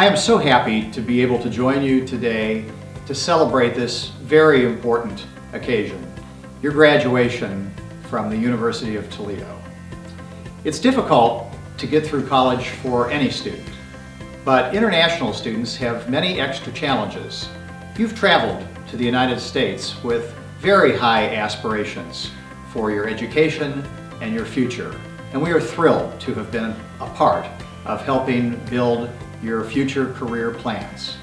I am so happy to be able to join you today to celebrate this very important occasion, your graduation from the University of Toledo. It's difficult to get through college for any student, but international students have many extra challenges. You've traveled to the United States with very high aspirations for your education and your future, and we are thrilled to have been a part of helping build your future career plans.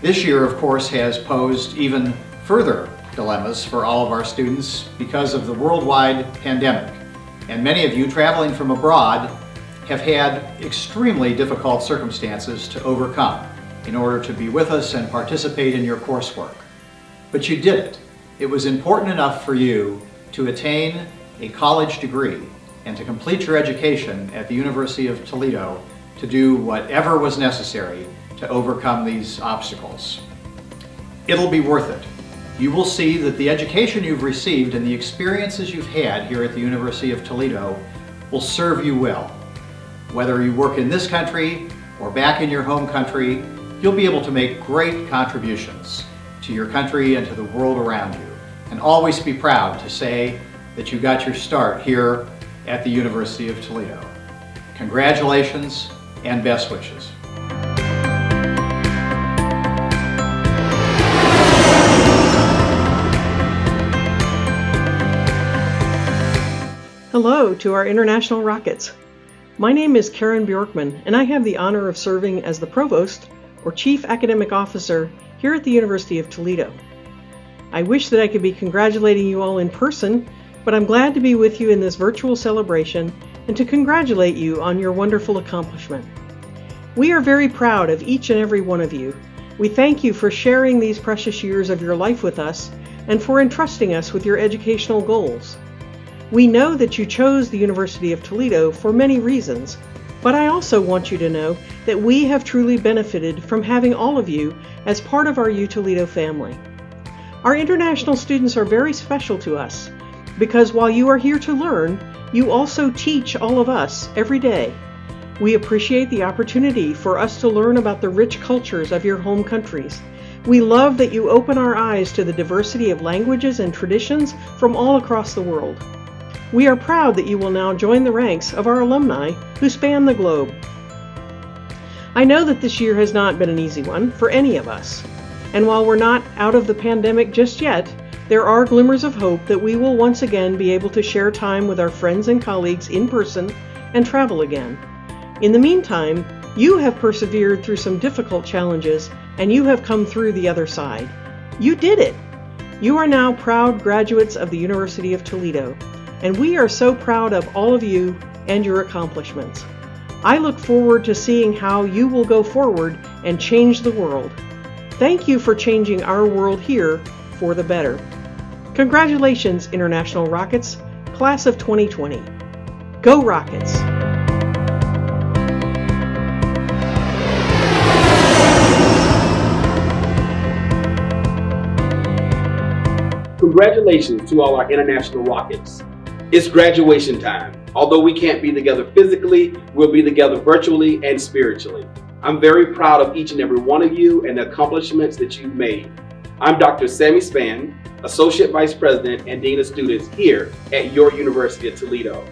This year, of course, has posed even further dilemmas for all of our students because of the worldwide pandemic, and many of you traveling from abroad have had extremely difficult circumstances to overcome in order to be with us and participate in your coursework. But you did it. It was important enough for you to attain a college degree and to complete your education at the University of Toledo to do whatever was necessary to overcome these obstacles. It'll be worth it. You will see that the education you've received and the experiences you've had here at the University of Toledo will serve you well. Whether you work in this country or back in your home country, you'll be able to make great contributions to your country and to the world around you, and always be proud to say that you got your start here at the University of Toledo. Congratulations and best wishes. Hello to our International Rockets. My name is Karen Bjorkman, and I have the honor of serving as the Provost, or Chief Academic Officer, here at the University of Toledo. I wish that I could be congratulating you all in person, but I'm glad to be with you in this virtual celebration and to congratulate you on your wonderful accomplishment. We are very proud of each and every one of you. We thank you for sharing these precious years of your life with us and for entrusting us with your educational goals. We know that you chose the University of Toledo for many reasons, but I also want you to know that we have truly benefited from having all of you as part of our U-Toledo family. Our international students are very special to us because while you are here to learn, you also teach all of us every day. We appreciate the opportunity for us to learn about the rich cultures of your home countries. We love that you open our eyes to the diversity of languages and traditions from all across the world. We are proud that you will now join the ranks of our alumni who span the globe. I know that this year has not been an easy one for any of us, and while we're not out of the pandemic just yet, there are glimmers of hope that we will once again be able to share time with our friends and colleagues in person and travel again. In the meantime, you have persevered through some difficult challenges and you have come through the other side. You did it! You are now proud graduates of the University of Toledo, and we are so proud of all of you and your accomplishments. I look forward to seeing how you will go forward and change the world. Thank you for changing our world here for the better. Congratulations, International Rockets, Class of 2020. Go Rockets! Congratulations to all our International Rockets. It's graduation time. Although we can't be together physically, we'll be together virtually and spiritually. I'm very proud of each and every one of you and the accomplishments that you've made. I'm Dr. Sammy Spann, Associate Vice President and Dean of Students here at your University of Toledo.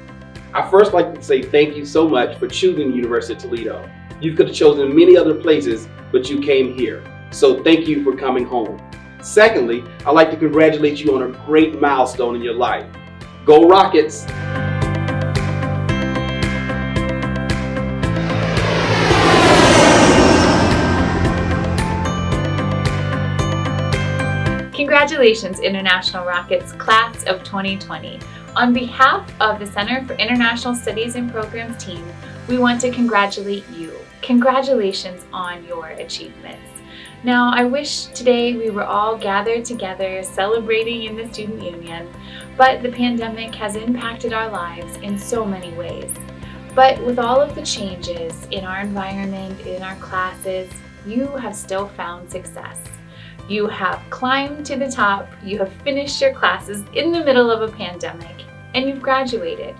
I first like to say thank you so much for choosing the University of Toledo. You could have chosen many other places, but you came here. So thank you for coming home. Secondly, I'd like to congratulate you on a great milestone in your life. Go Rockets! Congratulations, International Rockets, Class of 2020. On behalf of the Center for International Studies and Programs team, we want to congratulate you. Congratulations on your achievements. Now, I wish today we were all gathered together celebrating in the Student Union, but the pandemic has impacted our lives in so many ways. But with all of the changes in our environment, in our classes, you have still found success. You have climbed to the top, you have finished your classes in the middle of a pandemic, and you've graduated.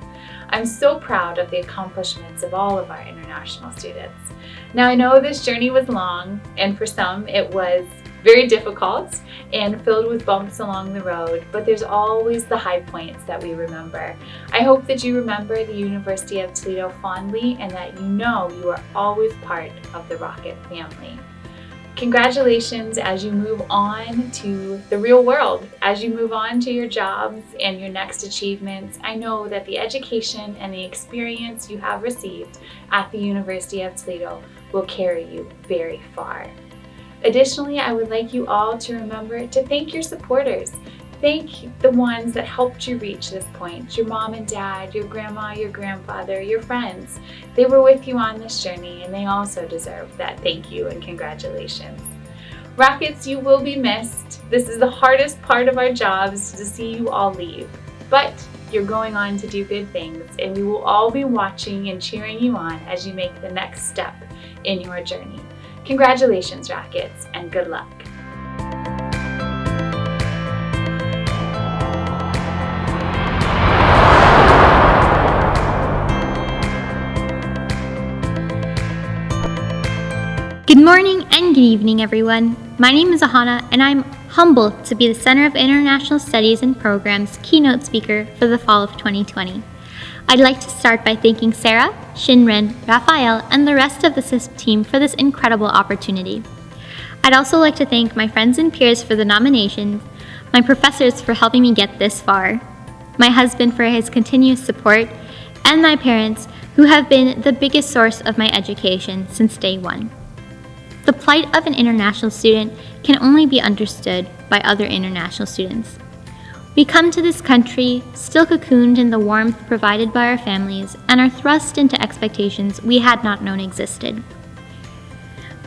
I'm so proud of the accomplishments of all of our international students. Now, I know this journey was long, and for some it was very difficult and filled with bumps along the road, but there's always the high points that we remember. I hope that you remember the University of Toledo fondly and that you know you are always part of the Rocket family. Congratulations as you move on to the real world, as you move on to your jobs and your next achievements. I know that the education and the experience you have received at the University of Toledo will carry you very far. Additionally, I would like you all to remember to thank your supporters. Thank the ones that helped you reach this point, your mom and dad, your grandma, your grandfather, your friends. They were with you on this journey and they also deserve that thank you and congratulations. Rockets, you will be missed. This is the hardest part of our jobs, to see you all leave. But you're going on to do good things, and we will all be watching and cheering you on as you make the next step in your journey. Congratulations, Rockets, and good luck. Good morning and good evening, everyone. My name is Ahana, and I'm humbled to be the Center of International Studies and Programs keynote speaker for the fall of 2020. I'd like to start by thanking Sarah, Shinren, Raphael, and the rest of the CISP team for this incredible opportunity. I'd also like to thank my friends and peers for the nominations, my professors for helping me get this far, my husband for his continuous support, and my parents, who have been the biggest source of my education since day one. The plight of an international student can only be understood by other international students. We come to this country still cocooned in the warmth provided by our families and are thrust into expectations we had not known existed.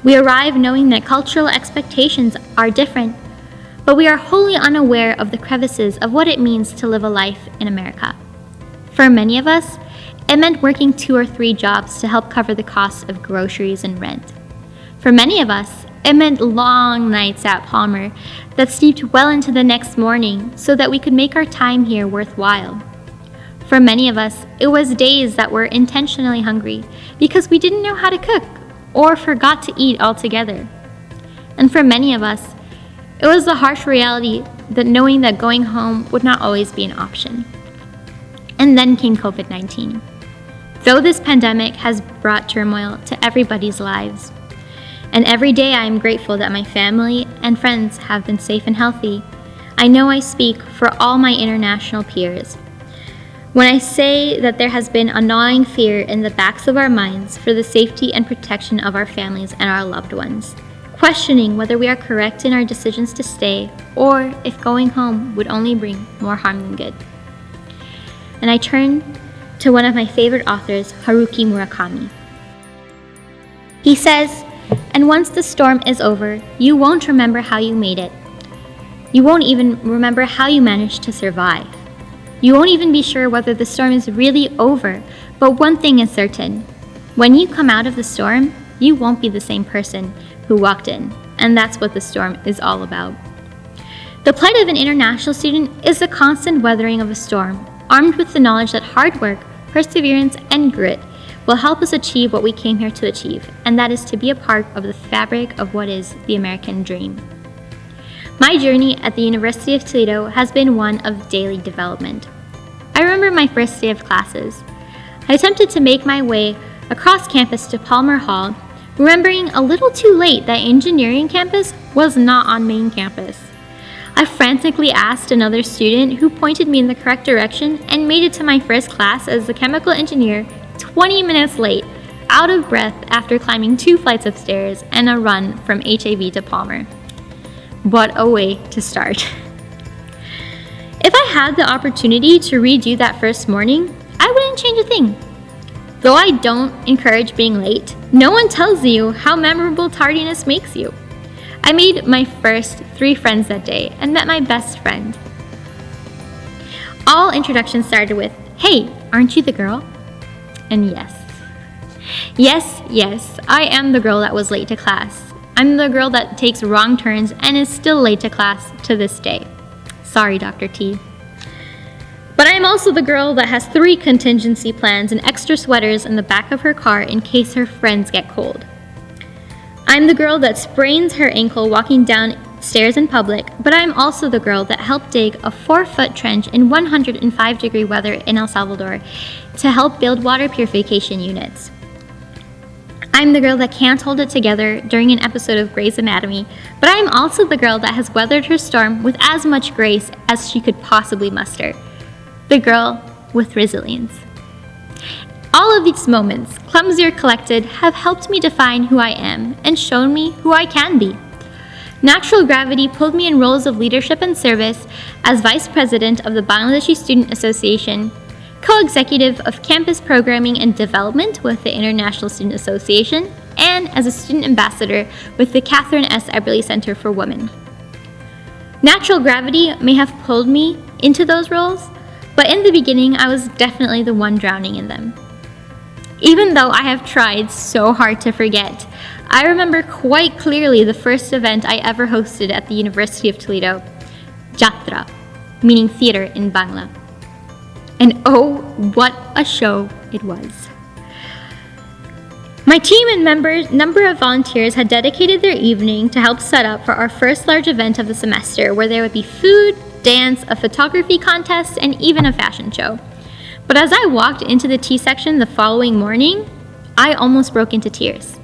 We arrive knowing that cultural expectations are different, but we are wholly unaware of the crevices of what it means to live a life in America. For many of us, it meant working 2 or 3 jobs to help cover the costs of groceries and rent. For many of us, it meant long nights at Palmer that steeped well into the next morning so that we could make our time here worthwhile. For many of us, it was days that were intentionally hungry because we didn't know how to cook or forgot to eat altogether. And for many of us, it was the harsh reality that knowing that going home would not always be an option. And then came COVID-19. Though this pandemic has brought turmoil to everybody's lives, and every day I am grateful that my family and friends have been safe and healthy, I know I speak for all my international peers when I say that there has been a gnawing fear in the backs of our minds for the safety and protection of our families and our loved ones, questioning whether we are correct in our decisions to stay or if going home would only bring more harm than good. And I turn to one of my favorite authors, Haruki Murakami. He says, "And once the storm is over, you won't remember how you made it. You won't even remember how you managed to survive. You won't even be sure whether the storm is really over, but one thing is certain. When you come out of the storm, you won't be the same person who walked in, and that's what the storm is all about." The plight of an international student is the constant weathering of a storm, armed with the knowledge that hard work, perseverance, and grit will help us achieve what we came here to achieve, and that is to be a part of the fabric of what is the American dream. My journey at the University of Toledo has been one of daily development. I remember my first day of classes. I attempted to make my way across campus to Palmer Hall, remembering a little too late that engineering campus was not on main campus. I frantically asked another student who pointed me in the correct direction and made it to my first class as a chemical engineer 20 minutes late, out of breath after climbing 2 flights of stairs and a run from HAV to Palmer. What a way to start. If I had the opportunity to redo that first morning, I wouldn't change a thing. Though I don't encourage being late, no one tells you how memorable tardiness makes you. I made my first 3 friends that day and met my best friend. All introductions started with, "Hey, aren't you the girl?" And yes, I am the girl that was late to class. I'm the girl that takes wrong turns and is still late to class to this day. Sorry, Dr. T. But I am also the girl that has 3 contingency plans and extra sweaters in the back of her car in case her friends get cold. I'm the girl that sprains her ankle walking downstairs in public, but I'm also the girl that helped dig a 4-foot trench in 105-degree weather in El Salvador to help build water purification units. I'm the girl that can't hold it together during an episode of Grey's Anatomy, but I'm also the girl that has weathered her storm with as much grace as she could possibly muster. The girl with resilience. All of these moments, clumsy or collected, have helped me define who I am and shown me who I can be. Natural gravity pulled me in roles of leadership and service as Vice President of the Bangladeshi Student Association, co-executive of campus programming and development with the International Student Association, and as a student ambassador with the Catherine S. Eberly Center for Women. Natural gravity may have pulled me into those roles, but in the beginning I was definitely the one drowning in them. Even though I have tried so hard to forget, I remember quite clearly the first event I ever hosted at the University of Toledo, Jatra, meaning theater in Bangla. And oh, what a show it was. My team and number of volunteers had dedicated their evening to help set up for our first large event of the semester, where there would be food, dance, a photography contest, and even a fashion show. But as I walked into the tea section the following morning, I almost broke into tears.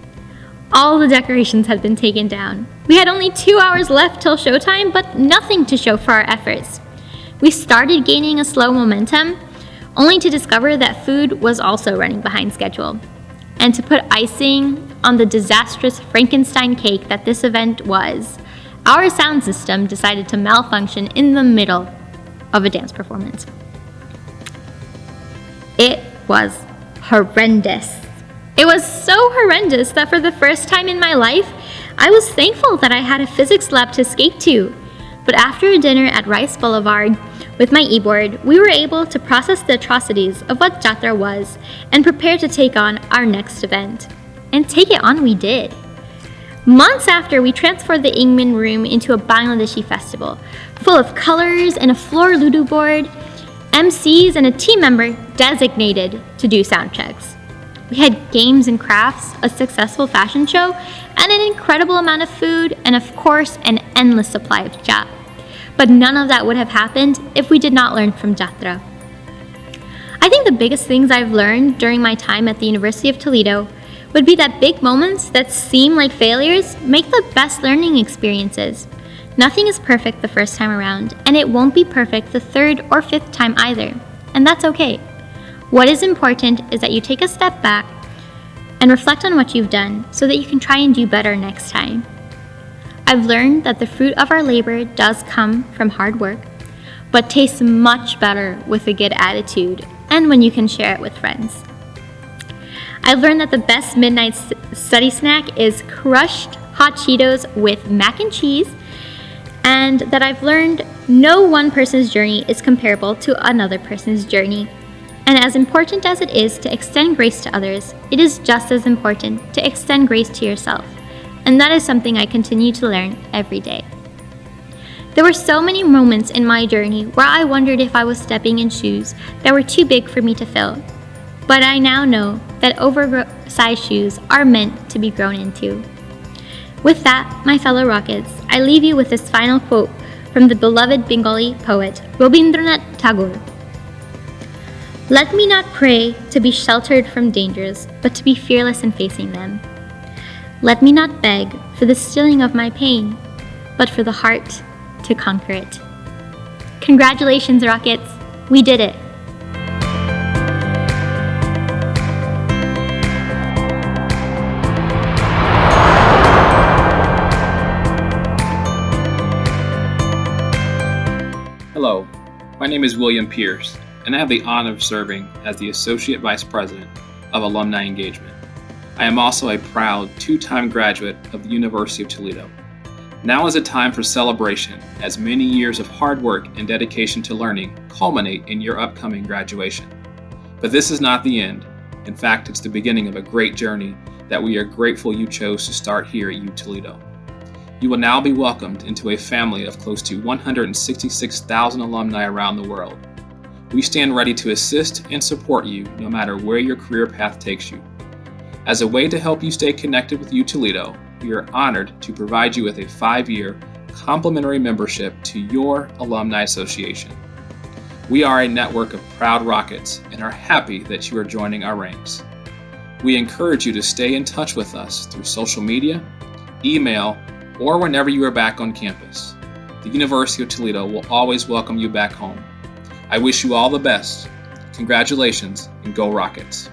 All the decorations had been taken down. We had only 2 hours left till showtime, but nothing to show for our efforts. We started gaining a slow momentum, only to discover that food was also running behind schedule. And to put icing on the disastrous Frankenstein cake that this event was, our sound system decided to malfunction in the middle of a dance performance. It was horrendous. It was so horrendous that for the first time in my life, I was thankful that I had a physics lab to skate to. But after a dinner at Rice Boulevard with my e-board, we were able to process the atrocities of what Jatra was and prepare to take on our next event. And take it on we did. Months after, we transformed the Ingman Room into a Bangladeshi festival, full of colors and a floor Ludo board, MCs, and a team member designated to do sound checks. We had games and crafts, a successful fashion show, and an incredible amount of food, and of course, an endless supply of cha. But none of that would have happened if we did not learn from Jatra. I think the biggest things I've learned during my time at the University of Toledo would be that big moments that seem like failures make the best learning experiences. Nothing is perfect the first time around, and it won't be perfect the 3rd or 5th time either, and that's okay. What is important is that you take a step back and reflect on what you've done so that you can try and do better next time. I've learned that the fruit of our labor does come from hard work, but tastes much better with a good attitude and when you can share it with friends. I've learned that the best midnight study snack is crushed hot Cheetos with mac and cheese, and that I've learned no one person's journey is comparable to another person's journey. And as important as it is to extend grace to others, it is just as important to extend grace to yourself. And that is something I continue to learn every day. There were so many moments in my journey where I wondered if I was stepping in shoes that were too big for me to fill. But I now know that oversized shoes are meant to be grown into. With that, my fellow Rockets, I leave you with this final quote from the beloved Bengali poet Rabindranath Tagore. "Let me not pray to be sheltered from dangers, but to be fearless in facing them. Let me not beg for the stilling of my pain, but for the heart to conquer it." Congratulations, Rockets! We did it! Hello, my name is William Pierce, and I have the honor of serving as the Associate Vice President of Alumni Engagement. I am also a proud 2-time graduate of the University of Toledo. Now is a time for celebration, as many years of hard work and dedication to learning culminate in your upcoming graduation. But this is not the end. In fact, it's the beginning of a great journey that we are grateful you chose to start here at U Toledo. You will now be welcomed into a family of close to 166,000 alumni around the world. We stand ready to assist and support you no matter where your career path takes you. As a way to help you stay connected with U Toledo, we are honored to provide you with a 5-year complimentary membership to your Alumni Association. We are a network of proud Rockets and are happy that you are joining our ranks. We encourage you to stay in touch with us through social media, email, or whenever you are back on campus. The University of Toledo will always welcome you back home. I wish you all the best. Congratulations and go Rockets.